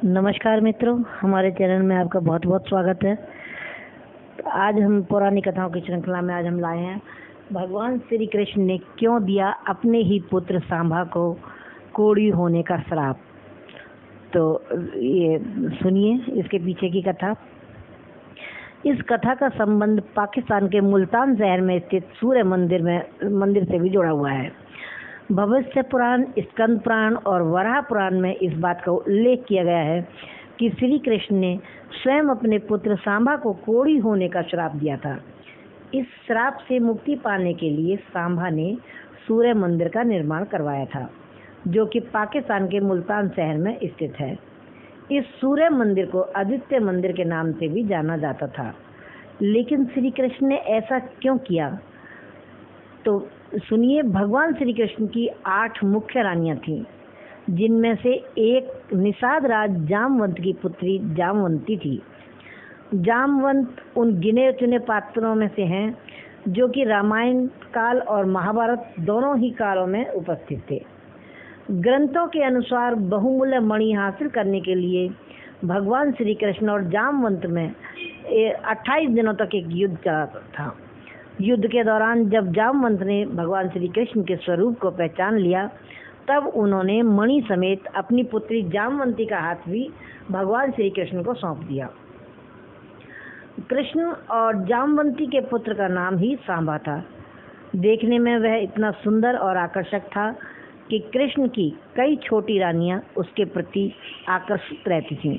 नमस्कार मित्रों, हमारे चैनल में आपका बहुत बहुत स्वागत है। आज हम पुरानी कथाओं की श्रृंखला में आज हम लाए हैं भगवान श्री कृष्ण ने क्यों दिया अपने ही पुत्र सांबा को कोढ़ी होने का श्राप। तो ये सुनिए इसके पीछे की कथा। इस कथा का संबंध पाकिस्तान के मुल्तान शहर में स्थित सूर्य मंदिर से भी जुड़ा हुआ है। भविष्य पुराण, स्कंद पुराण और वराह पुराण में इस बात का उल्लेख किया गया है कि श्री कृष्ण ने स्वयं अपने पुत्र सांबा को कोढ़ी होने का श्राप दिया था। इस श्राप से मुक्ति पाने के लिए सांबा ने सूर्य मंदिर का निर्माण करवाया था, जो कि पाकिस्तान के मुल्तान शहर में स्थित है। इस सूर्य मंदिर को आदित्य मंदिर के नाम से भी जाना जाता था। लेकिन श्री कृष्ण ने ऐसा क्यों किया, तो सुनिए। भगवान श्री कृष्ण की 8 मुख्य रानियां थीं, जिनमें से एक निषाद राज जामवंत की पुत्री जामवंती थी। जामवंत उन गिने चुने पात्रों में से हैं जो कि रामायण काल और महाभारत दोनों ही कालों में उपस्थित थे। ग्रंथों के अनुसार बहुमूल्य मणि हासिल करने के लिए भगवान श्री कृष्ण और जामवंत में 28 दिनों तक एक युद्ध चला था। युद्ध के दौरान जब जामवंत ने भगवान श्री कृष्ण के स्वरूप को पहचान लिया, तब उन्होंने मणि समेत अपनी पुत्री जामवंती का हाथ भी भगवान श्री कृष्ण को सौंप दिया। कृष्ण और जामवंती के पुत्र का नाम ही सांबा था। देखने में वह इतना सुंदर और आकर्षक था कि कृष्ण की कई छोटी रानियां उसके प्रति आकर्षित रहती थीं।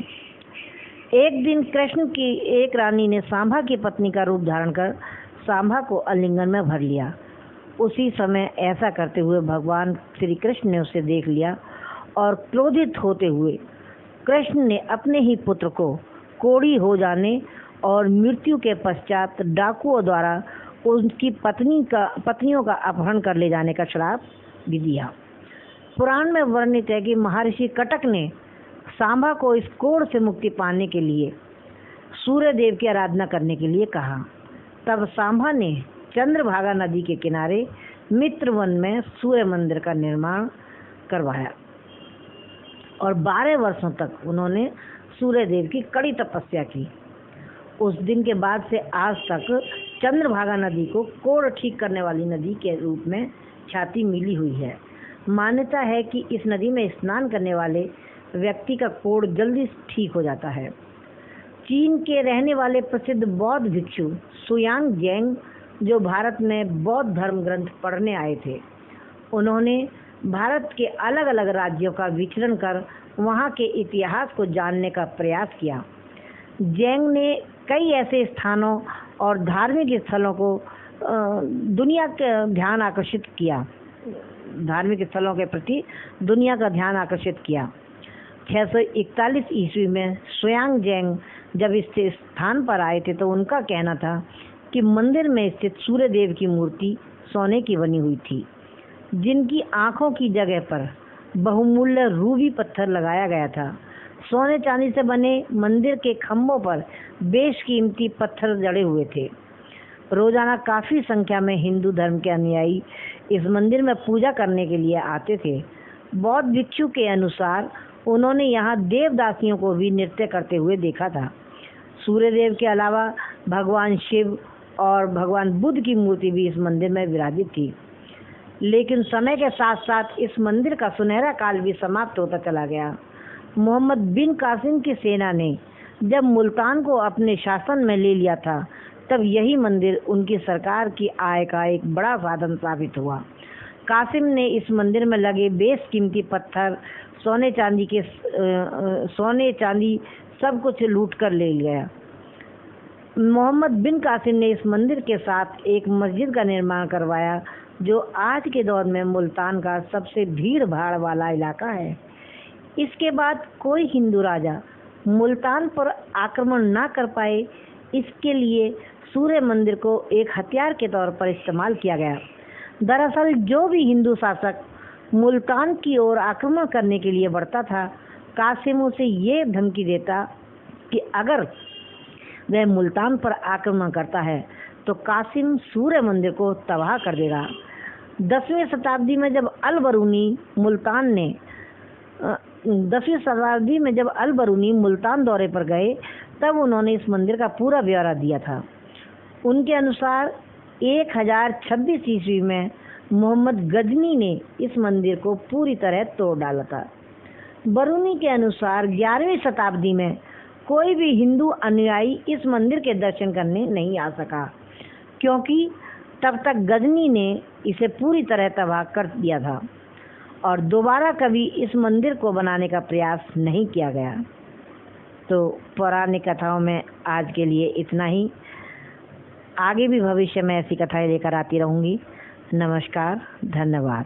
एक दिन कृष्ण की एक रानी ने सांबा की पत्नी का रूप धारण कर सांबा को आलिंगन में भर लिया। उसी समय ऐसा करते हुए भगवान श्री कृष्ण ने उसे देख लिया और क्रोधित होते हुए कृष्ण ने अपने ही पुत्र को कोढ़ी हो जाने और मृत्यु के पश्चात डाकुओं द्वारा उनकी पत्नियों का अपहरण कर ले जाने का श्राप भी दिया। पुराण में वर्णित है कि महर्षि कटक ने सांबा को इस कोढ़ से मुक्ति पाने के लिए सूर्य देव की आराधना करने के लिए कहा। तब सांबा ने चंद्रभागा नदी के किनारे मित्रवन में सूर्य मंदिर का निर्माण करवाया और 12 वर्षों तक उन्होंने सूर्य देव की कड़ी तपस्या की। उस दिन के बाद से आज तक चंद्रभागा नदी को कोढ़ ठीक करने वाली नदी के रूप में ख्याति मिली हुई है। मान्यता है कि इस नदी में स्नान करने वाले व्यक्ति का कोढ़ जल्दी ठीक हो जाता है। चीन के रहने वाले प्रसिद्ध बौद्ध भिक्षु सुयांग जेंग, जो भारत में बौद्ध धर्म ग्रंथ पढ़ने आए थे, उन्होंने भारत के अलग अलग राज्यों का विचरण कर वहां के इतिहास को जानने का प्रयास किया। जेंग ने कई ऐसे स्थानों और धार्मिक स्थलों को दुनिया का ध्यान आकर्षित किया। धार्मिक स्थलों के प्रति दुनिया का ध्यान आकर्षित किया। 641 ईस्वी में सुयांग जेंग जब इस स्थान पर आए थे तो उनका कहना था कि मंदिर में स्थित सूर्य देव की मूर्ति सोने की बनी हुई थी, जिनकी आंखों की जगह पर बहुमूल्य रूबी पत्थर लगाया गया था। सोने चांदी से बने मंदिर के खंभों पर बेशकीमती पत्थर जड़े हुए थे। रोजाना काफी संख्या में हिंदू धर्म के अनुयायी इस मंदिर में पूजा करने के लिए आते थे। बौद्ध भिक्षु के अनुसार उन्होंने यहाँ देवदासियों को भी नृत्य करते हुए देखा था। सूर्य देव के अलावा भगवान शिव और भगवान बुद्ध की मूर्ति भी इस मंदिर में विराजित थी। लेकिन समय के साथ साथ इस मंदिर का सुनहरा काल भी समाप्त होता चला गया। मोहम्मद बिन कासिम की सेना ने जब मुल्तान को अपने शासन में ले लिया था, तब यही मंदिर उनकी सरकार की आय का एक बड़ा साधन साबित हुआ। कासिम ने इस मंदिर में लगे बेशकीमती पत्थर, सोने चांदी सब कुछ लूट कर ले गया। मोहम्मद बिन कासिम ने इस मंदिर के साथ एक मस्जिद का निर्माण करवाया, जो आज के दौर में मुल्तान का सबसे भीड़ भाड़ वाला इलाका है। इसके बाद कोई हिंदू राजा मुल्तान पर आक्रमण ना कर पाए, इसके लिए सूर्य मंदिर को एक हथियार के तौर पर इस्तेमाल किया गया। दरअसल जो भी हिंदू शासक मुल्तान की ओर आक्रमण करने के लिए बढ़ता था, कासिम उसे ये धमकी देता कि अगर वह मुल्तान पर आक्रमण करता है तो कासिम सूर्य मंदिर को तबाह कर देगा। 10वीं शताब्दी में जब अल बरूनी मुल्तान ने 10वीं शताब्दी में जब अल बरूनी मुल्तान दौरे पर गए तब उन्होंने इस मंदिर का पूरा ब्यौरा दिया था। उनके अनुसार 1026 ईस्वी में मोहम्मद गजनी ने इस मंदिर को पूरी तरह तोड़ डाला था। बरूनी के अनुसार 11वीं शताब्दी में कोई भी हिंदू अनुयायी इस मंदिर के दर्शन करने नहीं आ सका, क्योंकि तब तक गजनी ने इसे पूरी तरह तबाह कर दिया था और दोबारा कभी इस मंदिर को बनाने का प्रयास नहीं किया गया। तो पौराणिक कथाओं में आज के लिए इतना ही। आगे भी भविष्य में ऐसी कथाएं लेकर आती रहूँगी। नमस्कार, धन्यवाद।